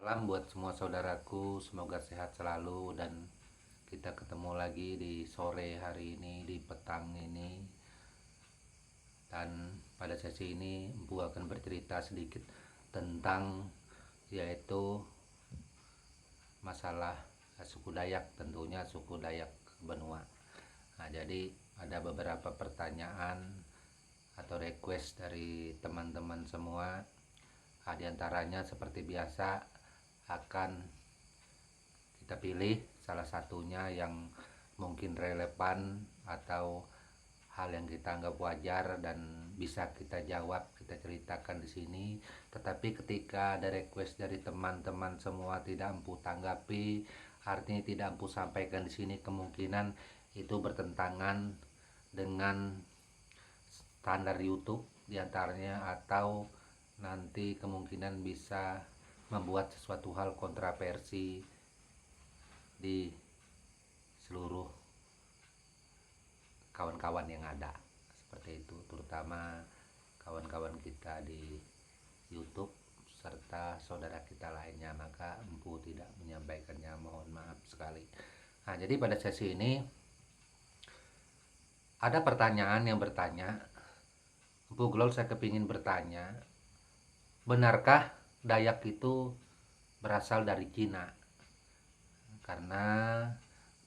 Salam buat semua saudaraku, semoga sehat selalu dan kita ketemu lagi di sore hari ini, di petang ini. Dan pada sesi ini Empu akan bercerita sedikit tentang yaitu masalah suku Dayak, tentunya suku Dayak Benua. Nah, jadi ada beberapa pertanyaan atau request dari teman-teman semua. Di antaranya seperti biasa akan kita pilih salah satunya yang mungkin relevan atau hal yang kita anggap wajar dan bisa kita jawab, kita ceritakan di sini. Tetapi ketika ada request dari teman-teman semua tidak Empu tanggapi, artinya tidak Empu sampaikan di sini, kemungkinan itu bertentangan dengan standar YouTube diantaranya, atau nanti kemungkinan bisa membuat sesuatu hal kontroversi di seluruh kawan-kawan yang ada, seperti itu, terutama kawan-kawan kita di YouTube serta saudara kita lainnya. Maka Empu tidak menyampaikannya, mohon maaf sekali. Nah, jadi pada sesi ini ada pertanyaan yang bertanya, Empu Glol, saya kepingin bertanya, benarkah Dayak itu berasal dari Cina? Karena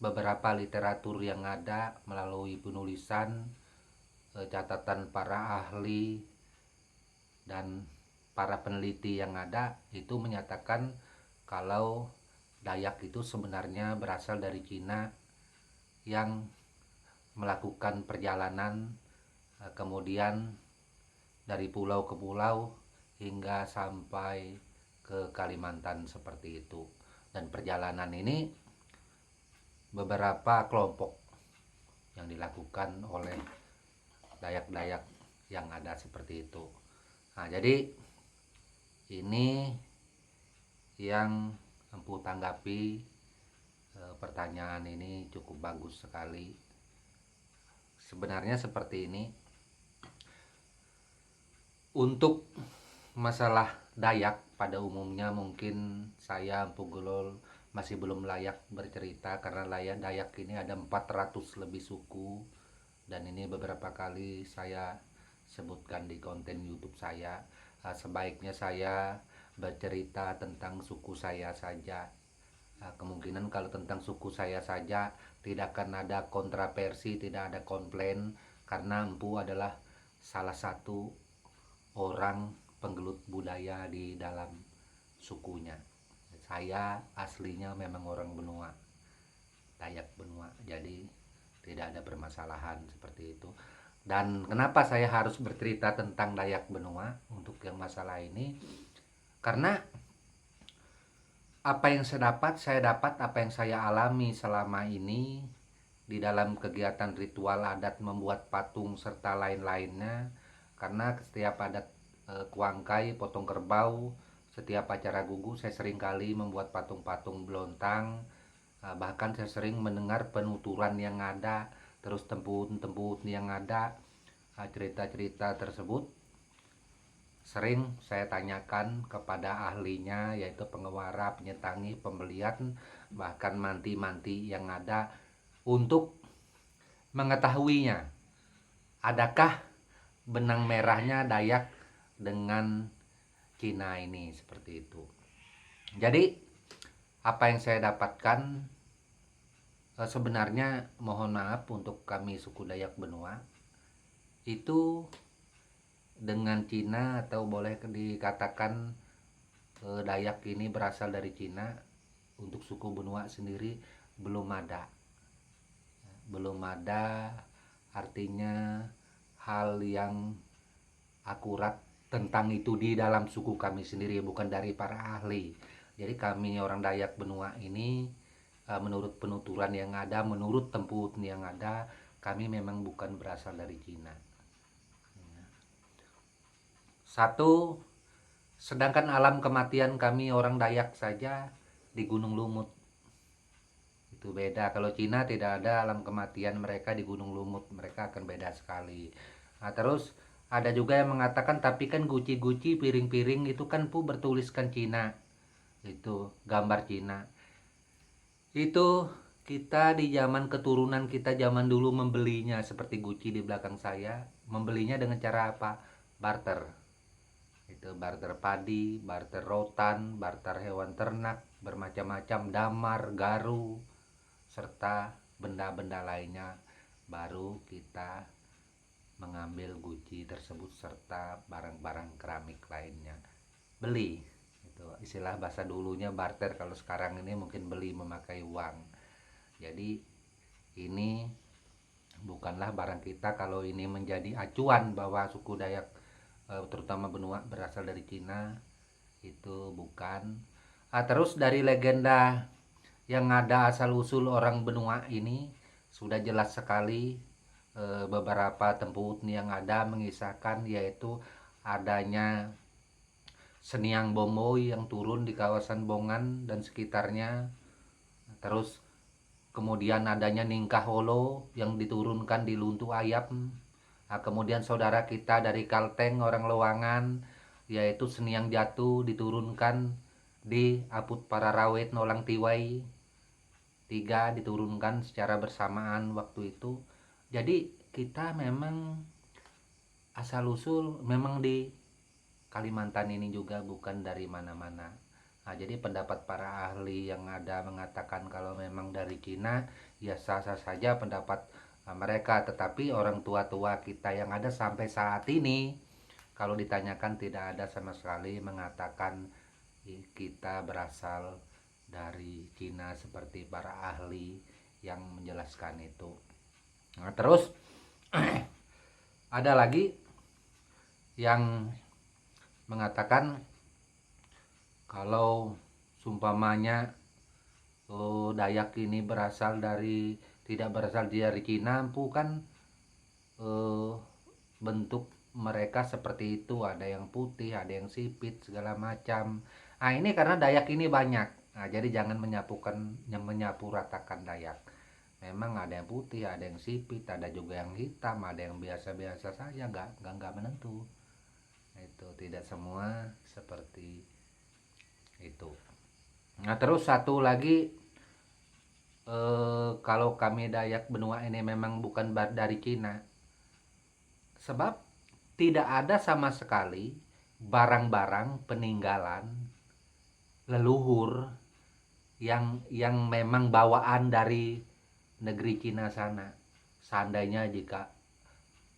beberapa literatur yang ada melalui penulisan, catatan para ahli dan para peneliti yang ada itu menyatakan kalau Dayak itu sebenarnya berasal dari Cina yang melakukan perjalanan kemudian dari pulau ke pulau hingga sampai ke Kalimantan seperti itu. Dan perjalanan ini beberapa kelompok yang dilakukan oleh Dayak-Dayak yang ada seperti itu. Nah, jadi ini yang Empu tanggapi. Pertanyaan ini cukup bagus sekali. Sebenarnya seperti ini, untuk masalah Dayak pada umumnya mungkin saya Empu Glol masih belum layak bercerita, karena Dayak ini ada 400 lebih suku, dan ini beberapa kali saya sebutkan di konten YouTube saya. Sebaiknya saya bercerita tentang suku saya saja. Kemungkinan kalau tentang suku saya saja tidak akan ada kontroversi, tidak ada komplain, karena Empu adalah salah satu orang penggelut budaya di dalam sukunya. Saya aslinya memang orang Benua, Dayak Benua, jadi tidak ada permasalahan seperti itu. Dan kenapa saya harus bercerita tentang Dayak Benua untuk yang masalah ini? Karena apa yang saya dapat, apa yang saya alami selama ini di dalam kegiatan ritual adat membuat patung serta lain-lainnya. Karena setiap adat kuangkai, potong kerbau, setiap acara gugu saya sering kali membuat patung-patung belontang. Bahkan saya sering mendengar penuturan yang ada, terus tempun-tempun yang ada, cerita-cerita tersebut sering saya tanyakan kepada ahlinya, yaitu pengewara, penyetangi, pembelian, bahkan manti-manti yang ada, untuk mengetahuinya adakah benang merahnya Dayak dengan Cina ini, seperti itu. Jadi apa yang saya dapatkan, sebenarnya mohon maaf untuk kami suku Dayak Benua, itu dengan Cina, atau boleh dikatakan Dayak ini berasal dari Cina, untuk suku Benua sendiri belum ada. Belum ada artinya hal yang akurat tentang itu di dalam suku kami sendiri, bukan dari para ahli. Jadi kami orang Dayak Benua ini, menurut penuturan yang ada, menurut tempun yang ada, kami memang bukan berasal dari Cina. Satu, sedangkan alam kematian kami orang Dayak saja di Gunung Lumut. Itu beda. Kalau Cina tidak ada alam kematian mereka di Gunung Lumut, mereka akan beda sekali. Nah, terus ada juga yang mengatakan, tapi kan guci-guci, piring-piring itu kan bertuliskan Cina. itu gambar Cina. Itu kita di zaman keturunan kita zaman dulu membelinya seperti Gucci di belakang saya, membelinya dengan cara apa? Barter. Itu barter padi, barter rotan, barter hewan ternak, bermacam-macam, damar, garu, serta benda-benda lainnya. Baru kita mengambil Gucci tersebut serta barang-barang keramik lainnya. Beli. Itu istilah bahasa dulunya barter, kalau sekarang ini mungkin beli memakai uang. Jadi ini bukanlah barang kita kalau ini menjadi acuan bahwa suku Dayak terutama benua berasal dari Cina, itu bukan. Terus dari legenda yang ada asal usul orang benua ini sudah jelas sekali. Beberapa tempat yang ada mengisahkan yaitu adanya Seniang Bomboy yang turun di kawasan Bongan dan sekitarnya. Terus kemudian adanya Ningkah Holo yang diturunkan di Luntu Ayap. Kemudian saudara kita dari Kalteng orang Lewangan yaitu Seniang Jatuh diturunkan di Aput Pararawet Nolang Tiwai. 3 diturunkan secara bersamaan waktu itu. Jadi kita memang asal usul memang di Kalimantan ini juga, bukan dari mana-mana. Jadi pendapat para ahli yang ada mengatakan kalau memang dari Cina, ya sah-sah saja pendapat mereka. Tetapi orang tua-tua kita yang ada sampai saat ini, kalau ditanyakan tidak ada sama sekali mengatakan kita berasal dari Cina seperti para ahli yang menjelaskan itu. Terus ada lagi yang mengatakan kalau sumpamanya Dayak ini tidak berasal dari Cina, kan bentuk mereka seperti itu, ada yang putih, ada yang sipit, segala macam. Ini karena Dayak ini banyak. Jadi jangan menyapu ratakan Dayak. Memang ada yang putih, ada yang sipit, ada juga yang hitam, ada yang biasa-biasa saja, nggak menentu. Itu tidak semua seperti itu. Terus satu lagi, kalau kami Dayak benua ini memang bukan dari Cina, sebab tidak ada sama sekali barang-barang peninggalan leluhur yang memang bawaan dari negeri Cina sana. Seandainya jika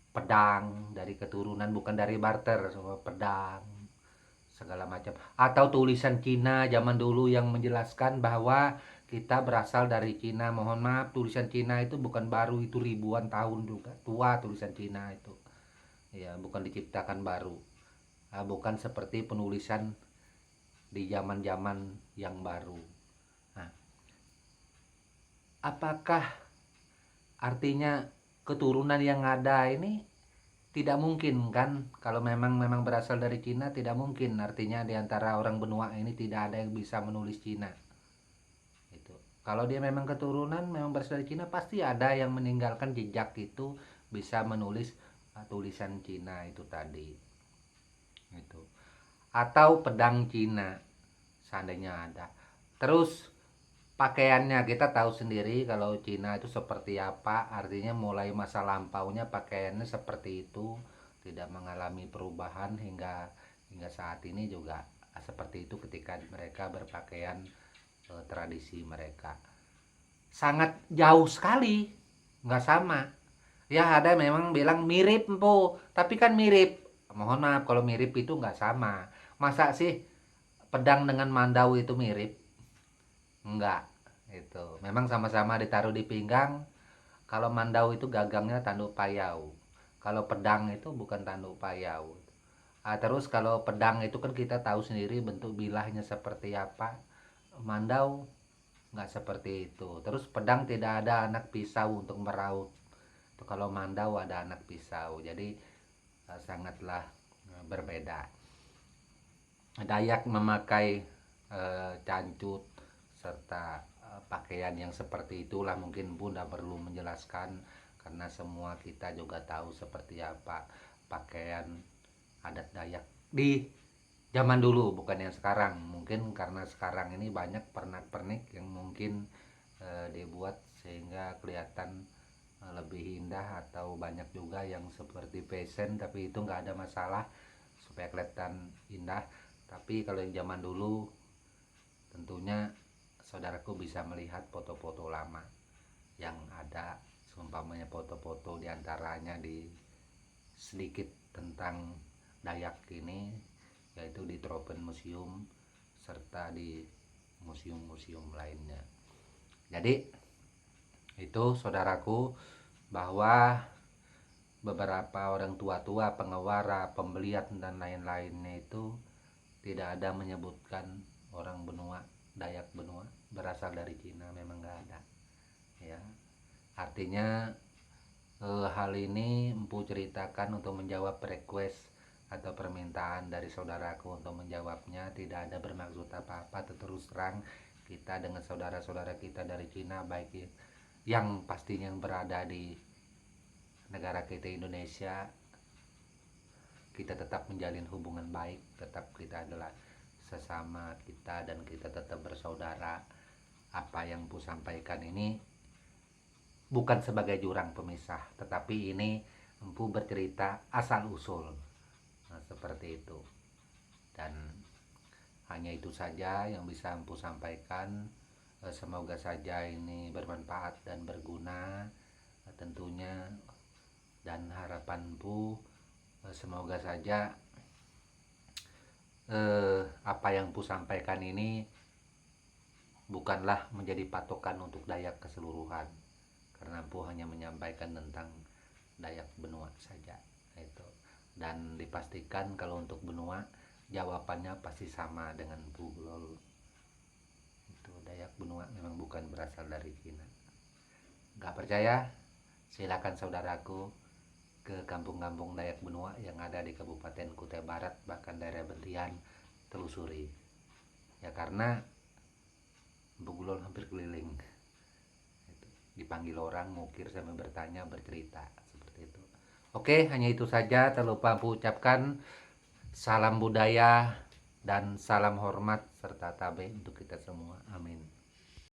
pedang dari keturunan, bukan dari barter, semua pedang segala macam, atau tulisan Cina zaman dulu yang menjelaskan bahwa kita berasal dari Cina. Mohon maaf, tulisan Cina itu bukan baru, itu ribuan tahun juga tua tulisan Cina itu. Ya, bukan diciptakan baru. Bukan seperti penulisan di zaman-zaman yang baru. Nah, apakah artinya keturunan yang ada ini tidak mungkin kan? Kalau memang berasal dari Cina, tidak mungkin. Artinya di antara orang benua ini tidak ada yang bisa menulis Cina. Itu. Kalau dia memang keturunan, memang berasal dari Cina, pasti ada yang meninggalkan jejak itu bisa menulis tulisan Cina itu tadi. Itu. Atau pedang Cina, seandainya ada. Terus pakaiannya kita tahu sendiri kalau Cina itu seperti apa. Artinya mulai masa lampaunya pakaiannya seperti itu, tidak mengalami perubahan hingga saat ini juga seperti itu ketika mereka berpakaian tradisi mereka. Sangat jauh sekali, nggak sama. Ya ada memang bilang mirip po, tapi kan mirip. Mohon maaf, kalau mirip itu nggak sama. Masa sih pedang dengan mandau itu mirip? Enggak. Itu memang sama-sama ditaruh di pinggang. Kalau mandau itu gagangnya tanduk payau, kalau pedang itu bukan tanduk payau. Terus kalau pedang itu kan kita tahu sendiri bentuk bilahnya seperti apa. Mandau nggak seperti itu. Terus pedang tidak ada anak pisau untuk meraut. Itu kalau mandau ada anak pisau. Jadi sangatlah berbeda. Dayak memakai cancut serta pakaian yang seperti itulah. Mungkin Bunda perlu menjelaskan karena semua kita juga tahu seperti apa pakaian adat Dayak di zaman dulu bukan yang sekarang. Mungkin karena sekarang ini banyak pernak-pernik yang mungkin dibuat sehingga kelihatan lebih indah, atau banyak juga yang seperti fashion tapi itu nggak ada masalah supaya kelihatan indah. Tapi kalau yang zaman dulu tentunya saudaraku bisa melihat foto-foto lama yang ada, seumpamanya foto-foto diantaranya di sedikit tentang Dayak ini, yaitu di Tropen Museum serta di museum-museum lainnya. Jadi itu saudaraku, bahwa beberapa orang tua-tua, pengewara, pembeliat dan lain-lainnya itu tidak ada menyebutkan orang benua, Dayak benua berasal dari Cina, memang nggak ada ya. Artinya hal ini empu ceritakan untuk menjawab request atau permintaan dari saudaraku untuk menjawabnya. Tidak ada bermaksud apa-apa, terus terang kita dengan saudara-saudara kita dari Cina, baik yang pastinya yang berada di negara kita Indonesia, kita tetap menjalin hubungan baik, tetap kita adalah sesama kita dan kita tetap bersaudara. Apa yang Pu sampaikan ini bukan sebagai jurang pemisah, tetapi ini Empu bercerita asal usul. Nah, seperti itu. Dan hanya itu saja yang bisa Empu sampaikan. Semoga saja ini bermanfaat dan berguna tentunya, dan harapan Empu semoga saja apa yang Empu sampaikan ini bukanlah menjadi patokan untuk Dayak keseluruhan, karena Empu hanya menyampaikan tentang Dayak benua saja itu. Dan dipastikan kalau untuk benua jawabannya pasti sama dengan Empu Gulol. Itu Dayak benua memang bukan berasal dari Cina. Gak percaya? Silakan saudaraku ke kampung-kampung Dayak benua yang ada di Kabupaten Kutai Barat, bahkan daerah Bentian, telusuri. Ya karena Empu Gulol hampir keliling. Dipanggil orang, mukir, sambil bertanya, bercerita seperti itu. Oke, hanya itu saja. Tak lupa Empu ucapkan salam budaya dan salam hormat serta tabe untuk kita semua. Amin.